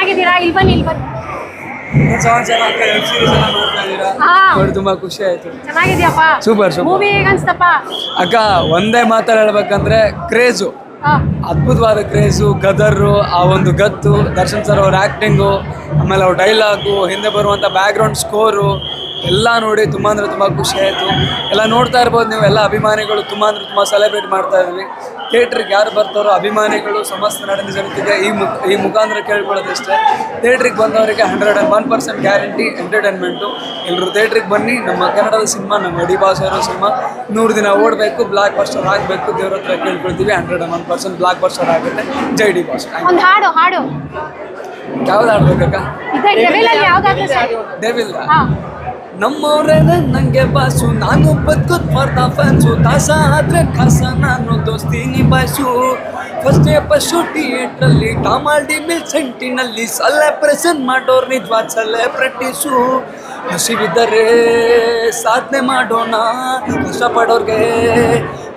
ಚೆನ್ನಾಗಿದ್ದೀರಾ? ಇಲ್ಲಿ ಬನ್ನಿ, ಇಲ್ಲಿ ಬನ್ನಿ. ನೋಡಿ ತುಂಬಾ ಖುಷಿ ಆಯ್ತು. ಚೆನ್ನಾಗಿದ್ಯಪ್ಪ? Super super. ಮೂವಿ ಹೇಗೆ ಅನ್ಸ್ತಪ್ಪ? ಅಕ್ಕ ಒಂದೇ ಮಾತಲ್ಲಿ ಹೇಳ್ಬೇಕಂದ್ರೆ ಕ್ರೇಜು, ಅದ್ಭುತವಾದ ಕ್ರೇಜು, ಗದರ್ರು, ಆ ಒಂದು ಗತ್ತು, ದರ್ಶನ್ ಸರ್ ಅವ್ರ ಆ್ಯಕ್ಟಿಂಗು, ಆಮೇಲೆ ಅವ್ರ ಡೈಲಾಗು, ಹಿಂದೆ ಬರುವಂಥ ಬ್ಯಾಕ್ಗ್ರೌಂಡ್ ಸ್ಕೋರು ಎಲ್ಲ ನೋಡಿ ತುಂಬ ಅಂದರೆ ತುಂಬ ಖುಷಿ ಆಯಿತು. ಎಲ್ಲ ನೋಡ್ತಾ ಇರ್ಬೋದು ನೀವು, ಎಲ್ಲ ಅಭಿಮಾನಿಗಳು ತುಂಬ ಅಂದರೆ ತುಂಬ ಸೆಲೆಬ್ರೇಟ್ ಮಾಡ್ತಾ ಇದ್ವಿ. ಥಿಯೇಟ್ರಿಗೆ ಯಾರು ಬರ್ತಾರೋ ಅಭಿಮಾನಿಗಳು ಸಮಸ್ತ ನಾಡಿನ ಜನತೆಗೆ ಈ ಮುಖಾಂತರ ಕೇಳ್ಕೊಳ್ಳೋದಷ್ಟೇ, ಥಿಯೇಟ್ರಿಗೆ ಬಂದವರಿಗೆ 101% ಗ್ಯಾರಂಟಿ ಎಂಟರ್ಟೈನ್ಮೆಂಟು. ಎಲ್ಲರೂ ಥಿಯೇಟ್ರಿಗೆ ಬನ್ನಿ. ನಮ್ಮ ಕನ್ನಡದ ಸಿನಿಮಾ, ನಮ್ಮ ಡಿ ಬಾಸ್ ಅವರ ಸಿನಿಮಾ 100 ದಿನ ಓಡಬೇಕು, ಬ್ಲಾಕ್ ಬಸ್ಟರ್ ಆಗಬೇಕು. ದೇವ್ರ ಹತ್ರ ಕೇಳ್ಕೊಳ್ತೀವಿ, 101% ಬ್ಲಾಕ್ ಬಸ್ಟರ್ ಆಗುತ್ತೆ. ಜೈ ಡಿ ಬಾಸ್. ಒಂದು ಹಾಡು ಹಾಡು ಯಾವ್ದು ಆಡ್ಬೇಕಕ್ಕ? ಡೆವಿಲ್ ನಮ್ಮವ್ರೆ ನಂಗೆ ಬಾಸು, ನಾನು ಬದುಕೋದ್ ಫಾರ್ ಫ್ಯಾನ್ಸು, ತಾಸ ಆದ್ರೆ ಕಾಸ ನಾನು ದೋಸ್ತಿ ನಿಭಾಯಿಸು. ಫಸ್ಟ್ ಪಶು ಥಿಯೇಟ್ರಲ್ಲಿ ಕಾಮಾಡಿ ಮಿಲ್ ಸೆಂಟಿನಲ್ಲಿ ಸೆಲೆಬ್ರೇಷನ್ ಮಾಡೋರು ನಿಜವಾದ ಸೆಲೆಬ್ರಿಟೀಸು. ಹಸಿವಿದ್ದರೆ ಸಾಧನೆ ಮಾಡೋಣ, ಕಷ್ಟಪಡೋರ್ಗೆ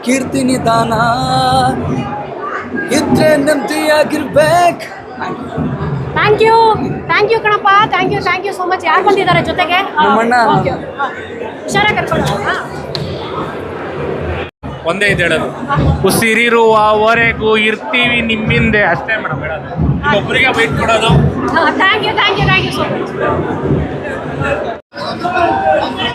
ಕೀರ್ತಿ ನಿಧಾನ, ಇದ್ರೆ ನೆಮ್ಮದಿಯಾಗಿರ್ಬೇಕು. ಥ್ಯಾಂಕ್ ಯು ಕಣಪ್ಪ. Thank you so much. ಯಾರು ಬಂದಿದ್ದಾರೆ ಜೊತೆಗೆ? ನಮ್ಮಣ್ಣ. ಹುಷಾರಾಗಿ ಕರ್ಕೊಂಡು. ಒಂದೇ ಇದು ಹೇಳೋದು, ಉಸಿರಿರುವವರೆಗೂ ಇರ್ತೀವಿ ನಿಮ್ಮಿಂದೆ, ಅಷ್ಟೇ ಮೇಡಮ್ ಹೇಳೋದು. ಒಬ್ಬರಿಗೆ ಬೈಟ್ ಕೊಡೋದು. Thank you so much.